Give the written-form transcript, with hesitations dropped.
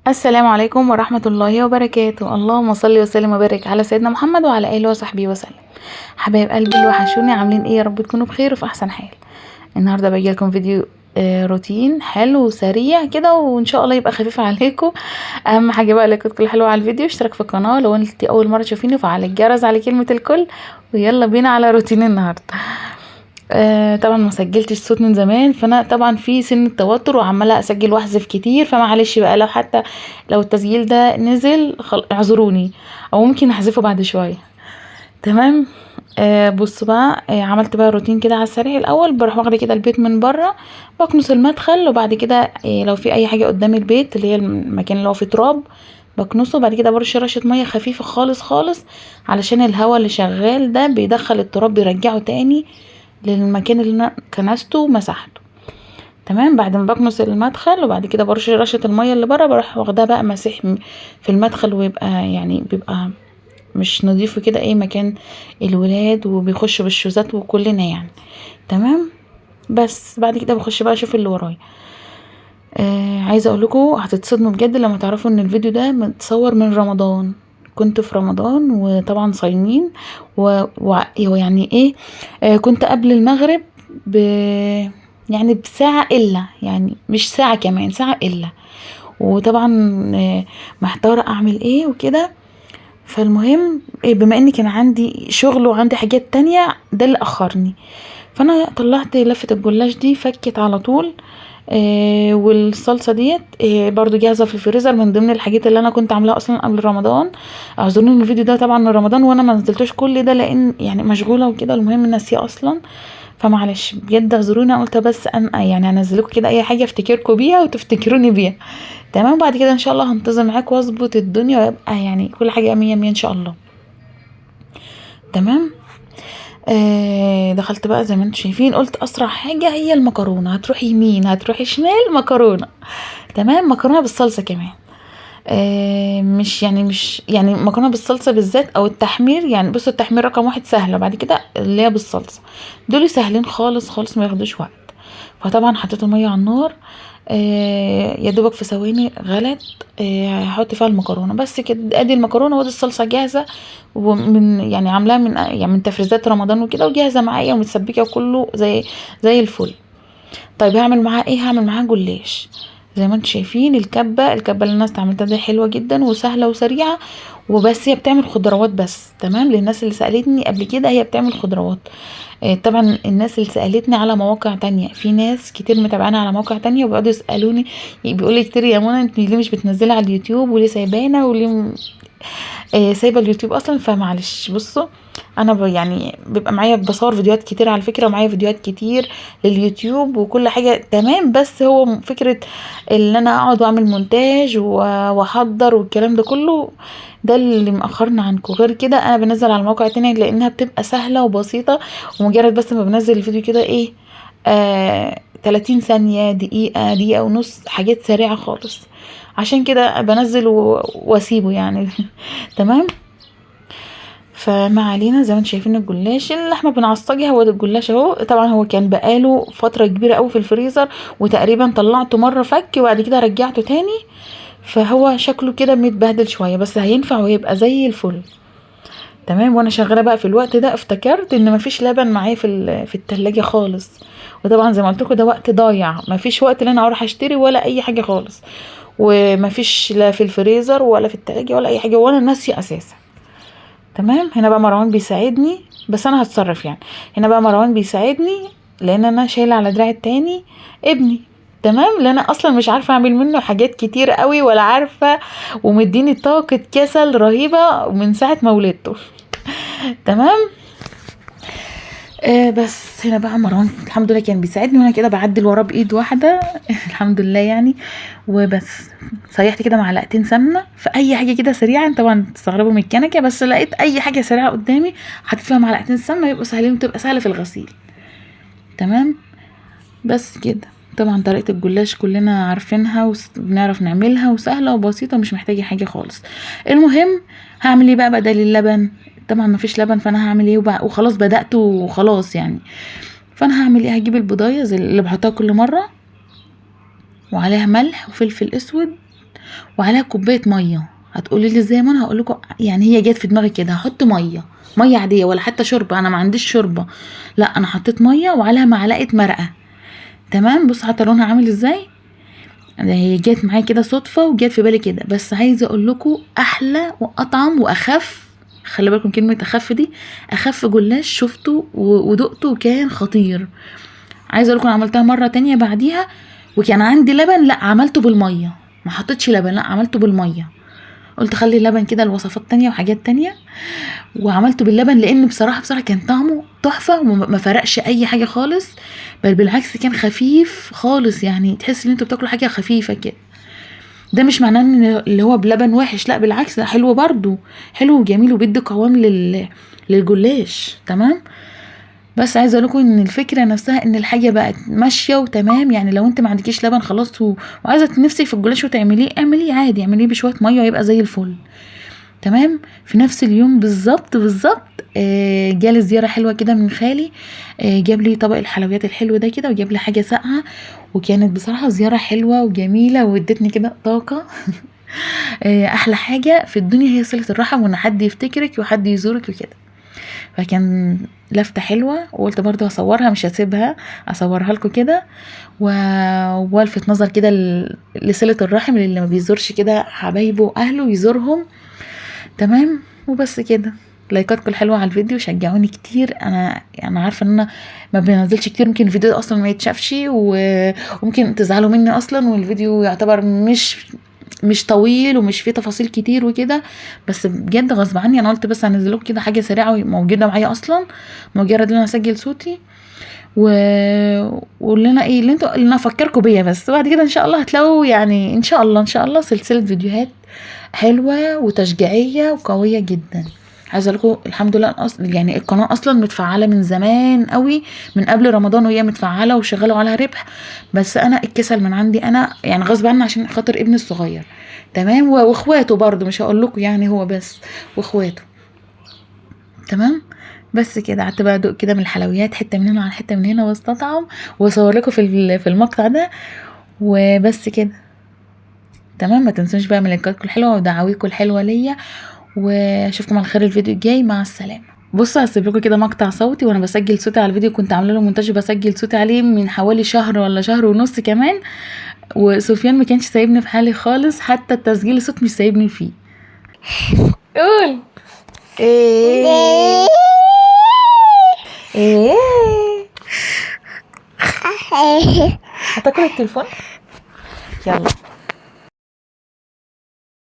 السلام عليكم ورحمة الله وبركاته. اللهم صل وسلم وبارك على سيدنا محمد وعلى آله وصحبه وسلم. حبايب قلبي اللي وحشوني، عاملين ايه؟ يا رب تكونوا بخير وفي احسن حال. النهارده باجي لكم فيديو روتين حلو وسريع كده، وان شاء الله يبقى خفيف عليكم. اهم حاجه بقى لايكات كل حلوه على الفيديو، اشترك في القناه لو انت اول مره تشوفيني، وفعل الجرس على كلمه الكل. ويلا بينا على روتين النهارده. طبعا ما سجلتش صوت من زمان، فانا طبعا في سن التوتر وعماله اسجل واحذف كتير، فمعلش بقى لو حتى لو التسجيل ده نزل اعذروني، او ممكن احذفه بعد شويه. تمام. بص بقى، عملت بقى روتين كده على السريع. الاول بروح واخده كده البيت من بره، بكنس المدخل، وبعد كده لو في اي حاجه قدام البيت اللي هي المكان اللي هو فيه تراب بكنسه. بعد كده برش رشه ميه خفيفه خالص خالص، علشان الهواء اللي شغال ده بيدخل التراب بيرجعه تاني للمكان اللي انا كنسته ومسحته. تمام. بعد ما بكنس المدخل وبعد كده برش رشه الميه اللي بره، بروح واخدها بقى مسح في المدخل، ويبقى يعني بيبقى مش نضيف كده اي مكان الولاد، وبيخشوا بالشوزات وكلنا يعني. تمام. بس بعد كده بخش بقى اشوف اللي ورايا. عايزه اقول لكم هتتصدموا بجد لما تعرفوا ان الفيديو ده متصور من رمضان. كنت في رمضان وطبعا صايمين ويعني ايه. كنت قبل المغرب ب يعني بساعة إلا، يعني مش ساعة كمان، ساعة إلا. وطبعا محتارة أعمل إيه وكده. فالمهم بما إن كان عندي شغل وعندي حاجات تانية، ده اللي أخرني. فأنا طلعت لفة الجلاش دي، فكت على طول. والصلصه ديت برضو جاهزه في الفريزر، من ضمن الحاجات اللي انا كنت عاملاها اصلا قبل رمضان. اعذروني ان الفيديو ده طبعا من رمضان وانا ما نزلتوش كل ده، لان يعني مشغوله وكده، المهم ناسيه اصلا. فمعلش بجد اعذروني، قلت بس انا يعني انزلكم كده اي حاجه افتكركم بيها وتفتكروني بيها. تمام. بعد كده ان شاء الله هنتظم معاك واظبط الدنيا، ويبقى يعني كل حاجه مية مية ان شاء الله. تمام. دخلت بقى زي ما انتم شايفين، قلت اسرع حاجه هي المكرونه، هتروح يمين هتروح شمال مكرونه. تمام. مكرونه بالصلصه كمان. مش يعني مكرونه بالصلصه بالذات او التحمير، يعني بصوا التحمير رقم واحد سهله، بعد كده اللي هي بالصلصه. دول سهلين خالص خالص، ما ياخدوش وقت. فطبعا حطيت الميه على النار. يا دوبك في ثواني غلت. هحط فيها المكرونه بس كده، ادي المكرونه وادي الصلصه جاهزه، ومن يعني عاملاها من تفريزات رمضان وكده، وجاهزه معايا ومتسبكه وكله زي الفل. طيب هعمل معاها ايه؟ هعمل معاها جلاش. زي ما انتم شايفين الكبه اللي انا استعملتها دي حلوه جدا وسهله وسريعه. وبس هي بتعمل خضروات بس. تمام. للناس اللي سالتني قبل كده، هي بتعمل خضروات. طبعا الناس اللي سالتني على مواقع تانية، في ناس كتير متابعانا على مواقع تانية وبيقعدوا يسالوني، بيقولوا لي كتير: يا منى انت ليه مش بتنزلي على اليوتيوب، وليه سايبانا، وليه سايبه اليوتيوب اصلا؟ فمعلش بصوا، انا يعني بيبقى معايا بصور فيديوهات كتير على فكره، ومعايا فيديوهات كتير لليوتيوب وكل حاجه تمام، بس هو فكره ان انا اقعد واعمل مونتاج واحضر والكلام ده كله، ده اللي مأخرنا عنكم. غير كده انا بنزل على الموقع تاني لانها بتبقى سهله وبسيطه، ومجرد بس ما بنزل الفيديو كده ايه 30 ثانيه، دقيقه، دقيقه ونص، حاجات سريعه خالص. عشان كده بنزل واسيبه يعني. تمام. فما علينا، زي ما انتم شايفين الجلاش اللحمه بنعصجها، هو ده الجلاش اهو. طبعا هو كان بقاله فتره كبيره قوي في الفريزر، وتقريبا طلعته مره فك وبعد كده رجعته تاني، فهو شكله كده متبهدل شويه، بس هينفع ويبقى زي الفل. تمام. وانا شغاله بقى في الوقت ده افتكرت ان مفيش لبن معايا في التلاجة خالص. وطبعا زي ما قلت لكم ده وقت ضايع، مفيش وقت ان انا اروح اشتري ولا اي حاجه خالص، ومفيش لا في الفريزر ولا في التلاجة ولا اي حاجه، وانا ناسيه اساسا. تمام. هنا بقى مروان بيساعدني، بس انا هتصرف يعني. هنا بقى مروان بيساعدني لان انا شايله على دراعي التاني ابني. تمام. لان انا اصلا مش عارفه اعمل منه حاجات كتير قوي ولا عارفه، ومديني طاقه كسل رهيبه من ساعه ما ولدته. تمام. بس هنا بقى مروان الحمد لله كان بيساعدني، وانا كده بعدل وراه بايد واحده. الحمد لله يعني. وبس سيحت كده معلقتين سمنه في اي حاجه كده سريعه، طبعا تستغربوا من الكنكه، بس لقيت اي حاجه سريعه قدامي حطيت فيها معلقتين سمنه، يبقوا سهلين وتبقى سهله في الغسيل. تمام. بس كده. طبعا طريقه الجلاش كلنا عارفينها وبنعرف نعملها، وسهله وبسيطه ومش محتاجه حاجه خالص. المهم هعمل ايه بقى بدل اللبن؟ طبعا مفيش لبن، فانا هعمل ايه وخلاص بدأت وخلاص يعني. فانا هعمل ايه؟ هجيب البضايه زي اللي بحطها كل مره، وعليها ملح وفلفل اسود وعليها كوبايه ميه. هتقولي لي ازاي؟ ما انا هقول لكم، يعني هي جت في دماغي كده هحط ميه عاديه ولا حتى شوربه، انا ما عنديش شوربه، لا انا حطيت ميه وعليها معلقه مرقه. تمام. بص حتى لونها عامل ازاي. هي جت معايا كده صدفه وجت في بالي كده، بس عايزه اقول لكم احلى واطعم واخف، خلي بالكم كلمه اخف دي، اخف جلاش شفته ودقته وكان خطير. عايزه اقول لكم عملتها مره تانية بعديها وكان عندي لبن، لا عملته بالميه، ما حطيتش لبن، لا عملته بالميه. قلت خلي اللبن كده لوصفات تانية وحاجات تانية، وعملته باللبن لان بصراحه كان طعمه تحفه وما فرقش اي حاجه خالص، بل بالعكس كان خفيف خالص، يعني تحس ان انتوا بتاكلوا حاجه خفيفه كده. ده مش معناه ان اللي هو بلبن وحش، لا بالعكس ده حلو برضو، حلو وجميل وبيدي قوام للجلاش. تمام. بس عايزه اقول لكم ان الفكره نفسها ان الحاجه بقت ماشيه وتمام، يعني لو انت ما عندكيش لبن خلاص وعايزه نفسك في الجلاش وتعمليه، اعمليه عادي، اعمليه بشويه ميه ويبقى زي الفل. تمام. في نفس اليوم بالظبط جالي زياره حلوه كده من خالي، جاب لي طبق الحلويات الحلو ده كده وجاب لي حاجه ساقعه، وكانت بصراحه زياره حلوه وجميله وادتني كده طاقه. احلى حاجه في الدنيا هي صله الرحم، وان حد يفتكرك وحد يزورك وكده. فكان لفتة حلوة وقلت برضو هصورها، مش هسيبها اصورها لكم كده والفت نظر كده لصلة الرحم اللي ما بيزورش كده حبايبه واهله يزورهم. تمام. وبس كده. لايكاتكم الحلوه على الفيديو، شجعوني كتير. انا عارفه ان انا ما بنزلش كتير، ممكن الفيديو اصلا ما يتشافش وممكن تزعلوا مني اصلا، والفيديو يعتبر مش طويل ومش فيه تفاصيل كتير وكده، بس بجد غصب عني انا قلت بس هنزل لكم كده حاجه سريعه موجوده معايا اصلا، مجرد ان انا اسجل صوتي و... واللي انا ايه اللي انا افكركم بيا بس. بعد كده ان شاء الله هتلاقوا يعني ان شاء الله سلسله فيديوهات حلوه وتشجيعيه وقويه جدا. عايزه اقول لكم الحمد لله يعني القناه اصلا متفعله من زمان قوي، من قبل رمضان وهي متفعله وشغاله عليها ربح، بس انا الكسل من عندي انا، يعني غصب عني عشان خاطر ابني الصغير. تمام. واخواته برضو مش هقول لكم يعني هو بس، واخواته. تمام. بس كده قعدت بقى ادوق كده من الحلويات، حته من هنا على حته من هنا واستطعم واصور لكم في المقطع ده. وبس كده. تمام. ما تنسوش بقى من لايكاتكم الحلوه ودعاويكم الحلوه ليا، واشوفكم على خير الفيديو الجاي. مع السلامه. بصوا هسيب لكم كده مقطع صوتي وانا بسجل صوتي على الفيديو، كنت عامله له مونتاج بسجل صوتي عليه من حوالي شهر ولا شهر ونص كمان، وسفيان ما كانش سايبني في حالي خالص، حتى التسجيل الصوت مش سايبني فيه. قول ايه ايه. هتاكل التليفون؟ يلا.